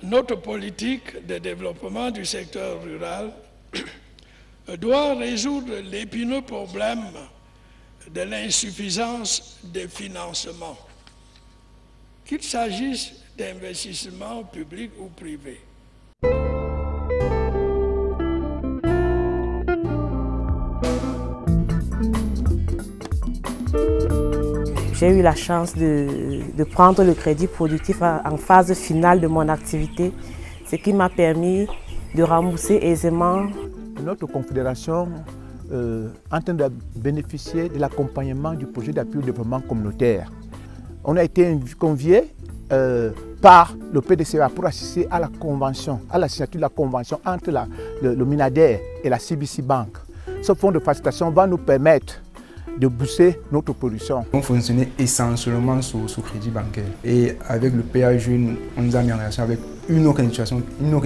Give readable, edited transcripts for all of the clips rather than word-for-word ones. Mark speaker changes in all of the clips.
Speaker 1: Notre politique de développement du secteur rural doit résoudre l'épineux problème de l'insuffisance des financements, qu'il s'agisse d'investissements publics ou privés.
Speaker 2: J'ai eu la chance de prendre le crédit productif en phase finale de mon activité, ce qui m'a permis de rembourser aisément.
Speaker 3: Notre confédération est en train de bénéficier de l'accompagnement du projet d'appui au développement communautaire. On a été conviés par le PDCA pour assister à la convention, à la signature de la convention entre le Minader et la CBC Bank. Ce fonds de facilitation va nous permettre de booster notre production.
Speaker 4: On fonctionnait essentiellement sous crédit bancaire. Et avec le PA Jeune, on nous a mis en relation avec une autre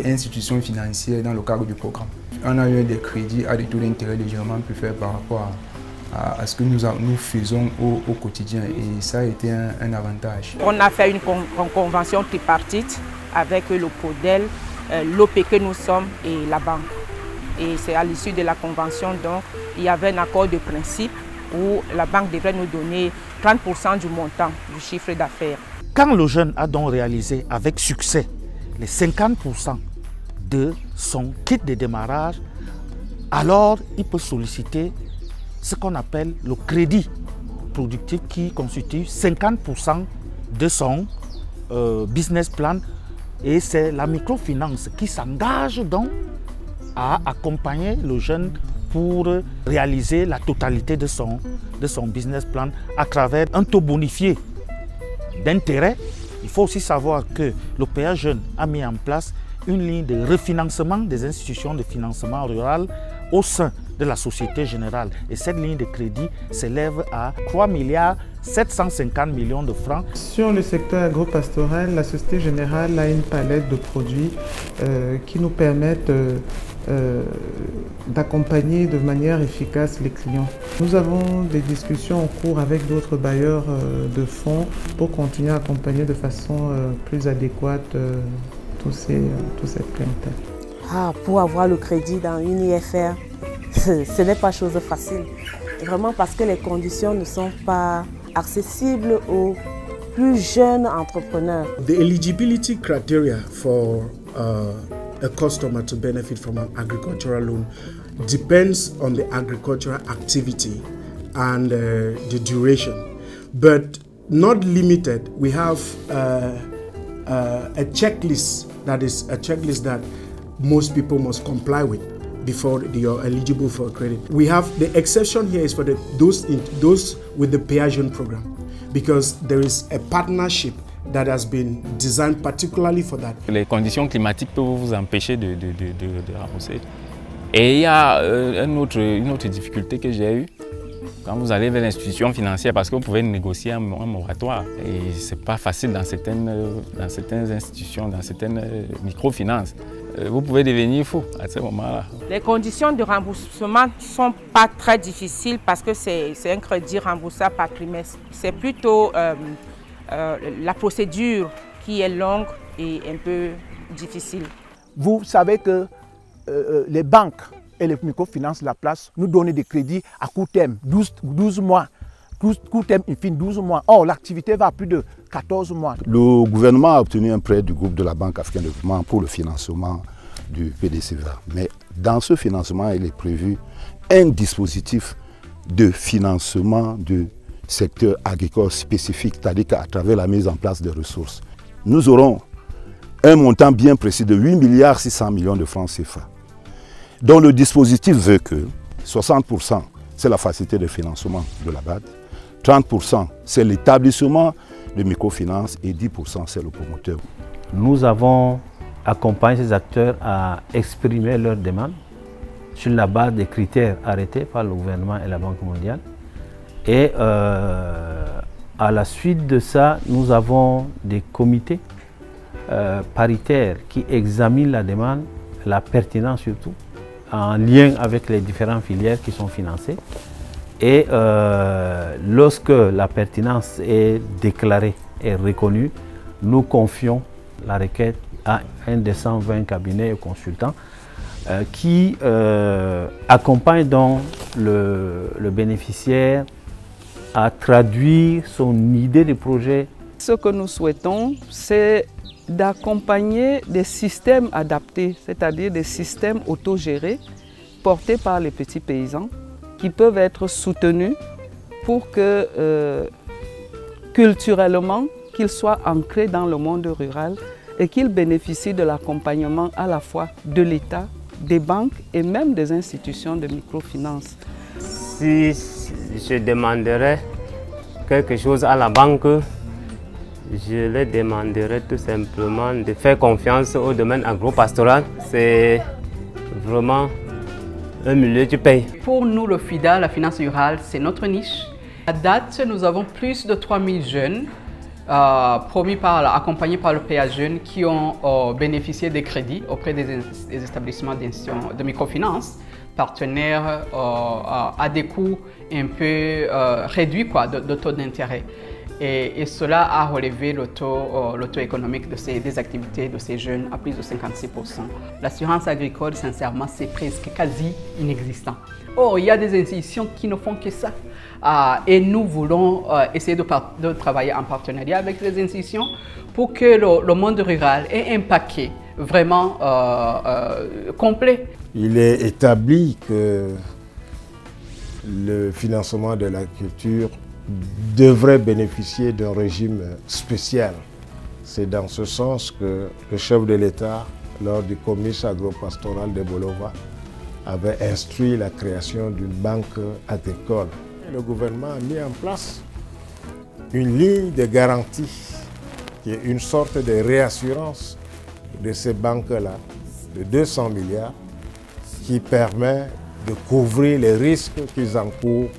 Speaker 4: institution financière dans le cadre du programme. On a eu des crédits à des taux d'intérêt légèrement plus faibles par rapport à ce que nous faisons au quotidien. Et ça a été un avantage.
Speaker 2: On a fait une convention tripartite avec le PODEL, l'OP que nous sommes et la banque. Et c'est à l'issue de la convention, donc, il y avait un accord de principe où la banque devrait nous donner 30% du montant du chiffre d'affaires.
Speaker 5: Quand le jeune a donc réalisé avec succès les 50% de son kit de démarrage, alors il peut solliciter ce qu'on appelle le crédit productif qui constitue 50% de son business plan, et c'est la microfinance qui s'engage donc à accompagner le jeune pour réaliser la totalité de son business plan à travers un taux bonifié d'intérêt. Il faut aussi savoir que le PA Jeune a mis en place une ligne de refinancement des institutions de financement rural au sein de la Société Générale. Et cette ligne de crédit s'élève à 3,750 milliards de francs.
Speaker 6: Sur le secteur agro-pastoral, la Société Générale a une palette de produits qui nous permettent d'accompagner de manière efficace les clients. Nous avons des discussions en cours avec d'autres bailleurs de fonds pour continuer à accompagner de façon plus adéquate toute cette clientèle.
Speaker 2: Pour avoir le crédit dans une IFR, ce n'est pas chose facile. Vraiment parce que les conditions ne sont pas accessibles aux plus jeunes entrepreneurs.
Speaker 7: The eligibility criteria for a customer to benefit from an agricultural loan depends on the agricultural activity and the duration, but not limited. We have a checklist that most people must comply with before you're eligible for credit. We have the exception here is for those with the PA Jeune program, because there is a partnership that has been designed particularly for that.
Speaker 8: Les conditions climatiques peuvent vous empêcher de rembourser. Et il y a une autre difficulté que j'ai eue quand vous allez vers l'institution financière, parce que vous pouvez négocier un moratoire. Et ce n'est pas facile dans certaines institutions, dans certaines microfinances. Vous pouvez devenir fou à ce moment-là.
Speaker 2: Les conditions de remboursement ne sont pas très difficiles parce que c'est un crédit remboursable par trimestre. C'est plutôt la procédure qui est longue et un peu difficile.
Speaker 3: Vous savez que les banques et les microfinances de la place nous donnent des crédits à court terme, 12 mois. Court terme, il finit 12 mois. Or, l'activité va à plus de 14 mois.
Speaker 9: Le gouvernement a obtenu un prêt du groupe de la Banque africaine de développement pour le financement du PDCA. Mais dans ce financement, il est prévu un dispositif de financement du secteur agricole spécifique, c'est-à-dire qu'à travers la mise en place des ressources. Nous aurons un montant bien précis de 8,6 milliards de francs CFA. Donc le dispositif veut que 60% c'est la facilité de financement de la BAD, 30% c'est l'établissement de microfinance et 10% c'est le promoteur.
Speaker 10: Nous avons accompagné ces acteurs à exprimer leurs demandes sur la base des critères arrêtés par le gouvernement et la Banque mondiale. Et à la suite de ça, nous avons des comités paritaires qui examinent la demande, la pertinence surtout, en lien avec les différentes filières qui sont financées. Et lorsque la pertinence est déclarée et reconnue, nous confions la requête à un des 120 cabinets et consultants qui accompagnent donc le bénéficiaire à traduire son idée de projet.
Speaker 2: Ce que nous souhaitons, c'est d'accompagner des systèmes adaptés, c'est-à-dire des systèmes autogérés portés par les petits paysans qui peuvent être soutenus pour que culturellement, qu'ils soient ancrés dans le monde rural et qu'ils bénéficient de l'accompagnement à la fois de l'État, des banques et même des institutions de microfinance.
Speaker 11: Si je demanderais quelque chose à la banque, je leur demanderais tout simplement de faire confiance au domaine agro-pastoral. C'est vraiment un milieu qui paye.
Speaker 12: Pour nous, le FIDA, la finance rurale, c'est notre niche. À date, nous avons plus de 3000 jeunes accompagnés par le PA Jeunes qui ont bénéficié des crédits auprès des établissements de microfinance, partenaires à des coûts un peu réduits de taux d'intérêt. Et cela a relevé le taux économique des activités de ces jeunes à plus de 56%. L'assurance agricole, sincèrement, c'est presque quasi inexistant. Or, il y a des institutions qui ne font que ça. Et nous voulons essayer de travailler en partenariat avec ces institutions pour que le monde rural ait un paquet vraiment complet.
Speaker 13: Il est établi que le financement de l'agriculture devrait bénéficier d'un régime spécial. C'est dans ce sens que le chef de l'État, lors du comice agro-pastoral de Bolova, avait instruit la création d'une banque agricole. Le gouvernement a mis en place une ligne de garantie qui est une sorte de réassurance de ces banques-là de 200 milliards qui permet de couvrir les risques qu'ils encourent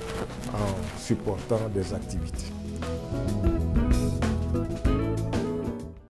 Speaker 13: en supportant des activités.